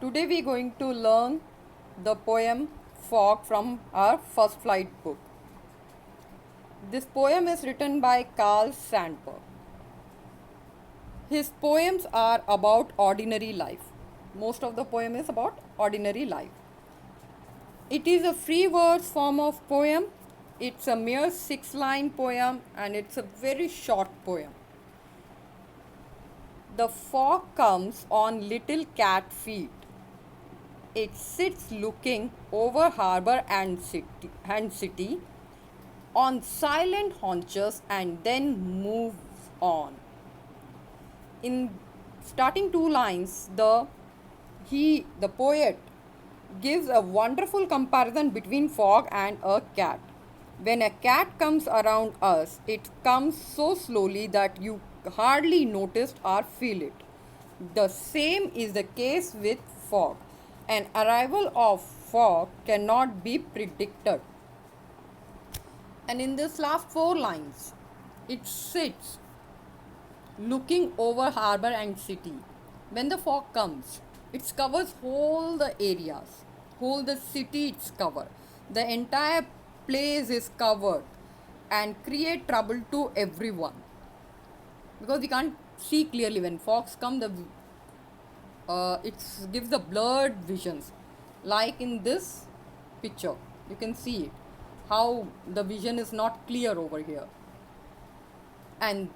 Today we are going to learn the poem Fog from our first flight book. This poem is written by Carl Sandburg. His poems are about ordinary life. Most of the poem is about ordinary life. It is a free verse form of poem. It's a mere 6-line poem and it's a very short poem. The fog comes on little cat feet. It sits looking over harbor and city on silent haunches and then moves on. In starting two lines, the poet gives a wonderful comparison between fog and a cat. When a cat comes around us, it comes so slowly that you hardly notice or feel it. The same is the case with fog. An arrival of fog cannot be predicted. And in this last four lines, it sits looking over harbor and city. When the fog comes, it covers whole the areas, whole the city it's covered. The entire place is covered and create trouble to everyone. Because we can't see clearly when fogs come, it gives the blurred visions. Like in this picture, you can see it, how the vision is not clear over here. And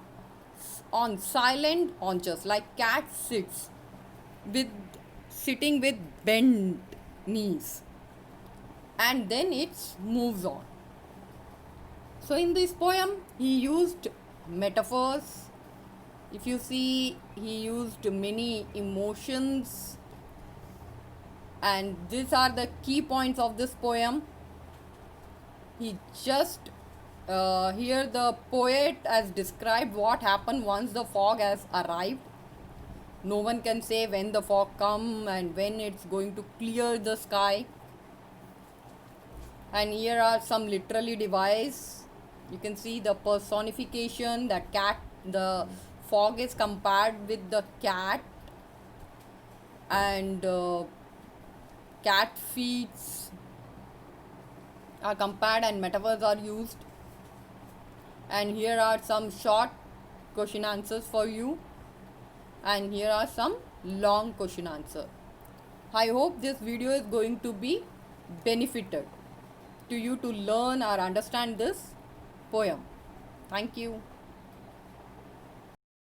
on silent haunches, like cat sitting with bent knees, and then it moves on. So in this poem he used metaphors. If you see, he used many emotions, and these are the key points of this poem. He just here the poet has described what happened once the fog has arrived. No one can say when the fog come and when it's going to clear the sky. And here are some literally device. You can see the personification, the cat, the fog is compared with the cat, and cat feet are compared and metaphors are used. And here are some short question answers for you, and here are some long question answer. I hope this video is going to be benefited to you to learn or understand this poem. Thank you.